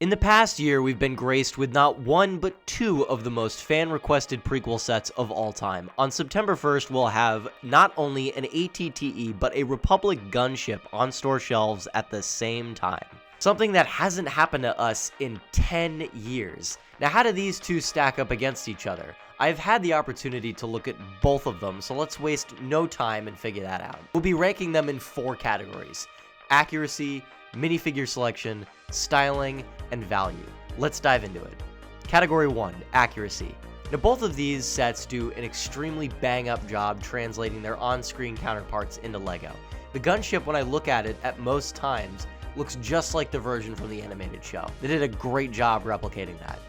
In the past year, we've been graced with not one, but two of the most fan-requested prequel sets of all time. On September 1st, we'll have not only an ATTE, but a Republic Gunship on store shelves at the same time. Something that hasn't happened to us in 10 years. Now, how do these two stack up against each other? I've had the opportunity to look at both of them, so let's waste no time and figure that out. We'll be ranking them in 4 categories: accuracy, minifigure selection, styling, and value. Let's dive into it. Category 1, accuracy. Now, both of these sets do an extremely bang-up job translating their on-screen counterparts into Lego. The Gunship, when I look at it at most times, looks just like the version from the animated show. They did a great job replicating that.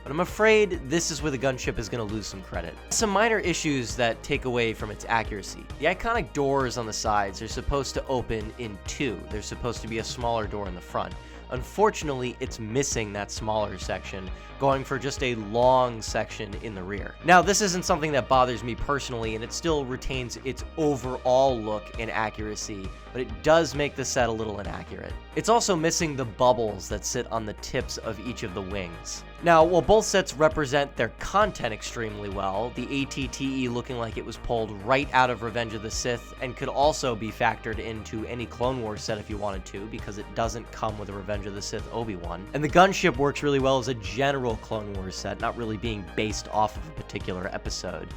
But I'm afraid this is where the Gunship is going to lose some credit. Some minor issues that take away from its accuracy. The iconic doors on the sides are supposed to open in 2. There's supposed to be a smaller door in the front. Unfortunately, it's missing that smaller section, going for just a long section in the rear. Now, this isn't something that bothers me personally, and it still retains its overall look and accuracy, but it does make the set a little inaccurate. It's also missing the bubbles that sit on the tips of each of the wings. Now, while both sets represent their content extremely well, the ATTE looking like it was pulled right out of Revenge of the Sith and could also be factored into any Clone Wars set if you wanted to, because it doesn't come with a Revenge of the Sith Obi-Wan. And the Gunship works really well as a general Clone Wars set, not really being based off of a particular episode.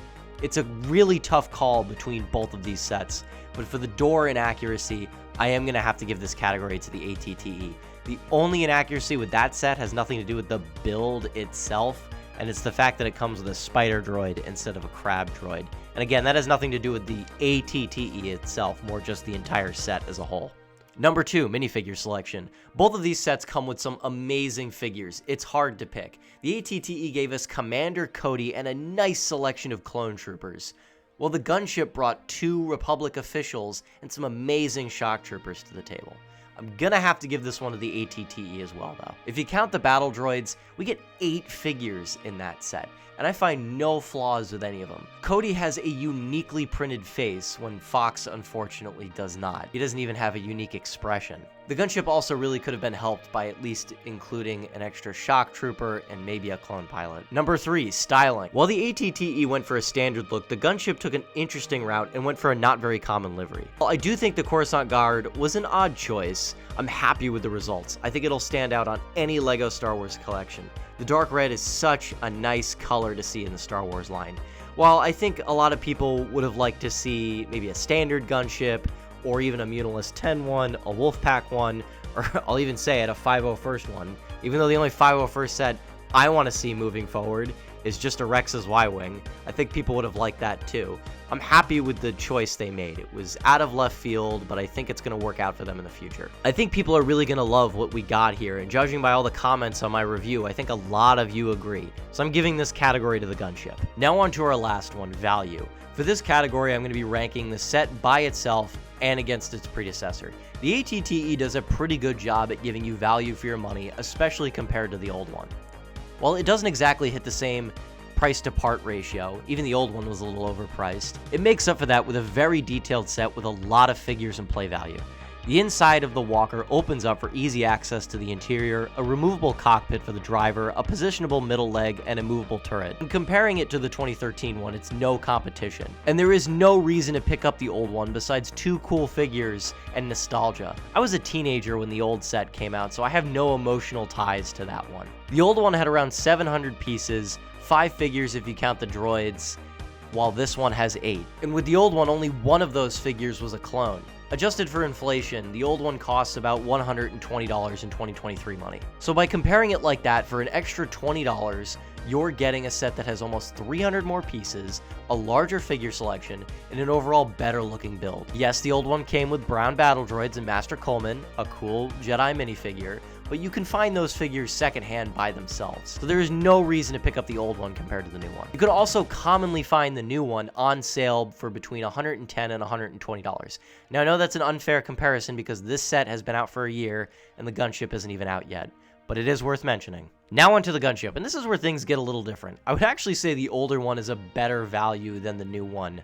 It's a really tough call between both of these sets, but for the door inaccuracy, I am going to have to give this category to the ATTE. The only inaccuracy with that set has nothing to do with the build itself, and it's the fact that it comes with a spider droid instead of a crab droid. And again, that has nothing to do with the ATTE itself, more just the entire set as a whole. Number 2, minifigure selection. Both of these sets come with some amazing figures. It's hard to pick. The ATTE gave us Commander Cody and a nice selection of clone troopers, while the Gunship brought 2 Republic officials and some amazing shock troopers to the table. I'm gonna have to give this one to the ATTE as well, though. If you count the battle droids, we get 8 figures in that set, and I find no flaws with any of them. Cody has a uniquely printed face, when Fox unfortunately does not. He doesn't even have a unique expression. The Gunship also really could have been helped by at least including an extra shock trooper and maybe a clone pilot. Number 3, styling. While the ATTE went for a standard look, the Gunship took an interesting route and went for a not very common livery. While I do think the Coruscant Guard was an odd choice, I'm happy with the results. I think it'll stand out on any LEGO Star Wars collection. The dark red is such a nice color to see in the Star Wars line. While I think a lot of people would have liked to see maybe a standard Gunship, or even a Munilist 10 one, a Wolfpack one, or I'll even say it, a 501st one, even though the only 501st set I want to see moving forward is just a Rex's Y-Wing. I think people would have liked that too. I'm happy with the choice they made. It was out of left field, but I think it's going to work out for them in the future. I think people are really going to love what we got here, and judging by all the comments on my review, I think a lot of you agree. So I'm giving this category to the Gunship. Now on to our last one, value. For this category, I'm going to be ranking the set by itself and against its predecessor. The ATTE does a pretty good job at giving you value for your money, especially compared to the old one. While it doesn't exactly hit the same price to part ratio, even the old one was a little overpriced, it makes up for that with a very detailed set with a lot of figures and play value. The inside of the walker opens up for easy access to the interior, a removable cockpit for the driver, a positionable middle leg, and a movable turret. And comparing it to the 2013 one, it's no competition. And there is no reason to pick up the old one besides 2 cool figures and nostalgia. I was a teenager when the old set came out, so I have no emotional ties to that one. The old one had around 700 pieces, 5 figures if you count the droids, while this one has 8. And with the old one, only one of those figures was a clone. Adjusted for inflation, the old one costs about $120 in 2023 money. So by comparing it like that, for an extra $20, you're getting a set that has almost 300 more pieces, a larger figure selection, and an overall better looking build. Yes, the old one came with brown battle droids and Master Coleman, a cool Jedi minifigure, but you can find those figures secondhand by themselves. So there is no reason to pick up the old one compared to the new one. You could also commonly find the new one on sale for between $110 and $120. Now I know that's an unfair comparison because this set has been out for a year and the Gunship isn't even out yet, but it is worth mentioning. Now onto the Gunship, and this is where things get a little different. I would actually say the older one is a better value than the new one,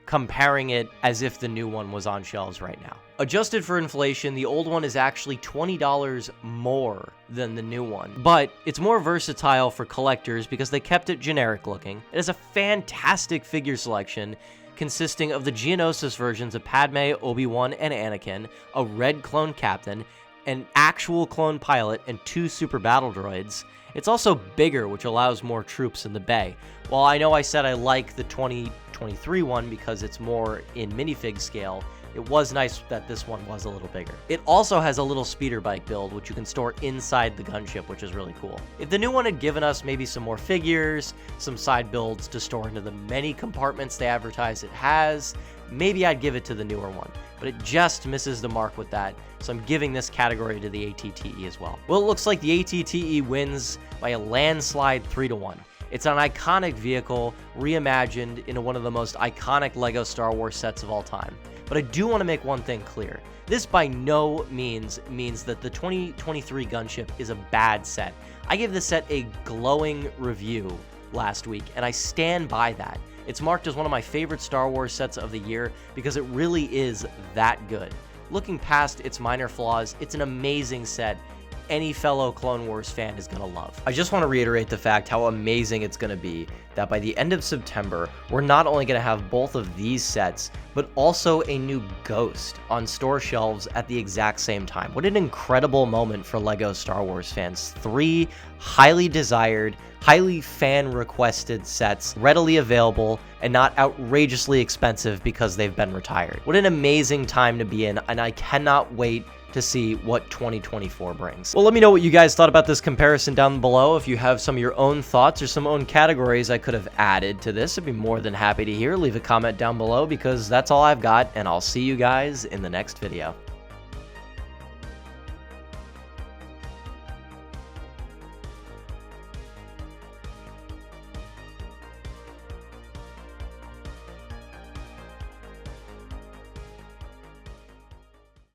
comparing it as if the new one was on shelves right now. Adjusted for inflation, the old one is actually $20 more than the new one, but it's more versatile for collectors because they kept it generic looking. It has a fantastic figure selection consisting of the Geonosis versions of Padme, Obi-Wan, and Anakin, a red clone captain, an actual clone pilot, and 2 super battle droids. It's also bigger, which allows more troops in the bay. While I know I said I like the 2023 one because it's more in minifig scale, it was nice that this one was a little bigger. It also has a little speeder bike build, which you can store inside the gunship, which is really cool. If the new one had given us maybe some more figures, some side builds to store into the many compartments they advertise it has, maybe I'd give it to the newer one. But it just misses the mark with that, so I'm giving this category to the ATTE as well. Well, it looks like the ATTE wins by a landslide 3-1. It's an iconic vehicle, reimagined into one of the most iconic LEGO Star Wars sets of all time. But I do want to make one thing clear. This by no means that the 2023 Gunship is a bad set. I gave this set a glowing review last week, and I stand by that. It's marked as one of my favorite Star Wars sets of the year because it really is that good. Looking past its minor flaws, it's an amazing set any fellow Clone Wars fan is gonna love. I just want to reiterate the fact how amazing it's gonna be that by the end of September, we're not only gonna have both of these sets, but also a new Ghost on store shelves at the exact same time. What an incredible moment for LEGO Star Wars fans. 3 highly desired, highly fan-requested sets, readily available, and not outrageously expensive because they've been retired. What an amazing time to be in, and I cannot wait to see what 2024 brings. Well, let me know what you guys thought about this comparison down below. If you have some of your own thoughts or some own categories I could have added to this, I'd be more than happy to hear. Leave a comment down below because that's all I've got, and I'll see you guys in the next video.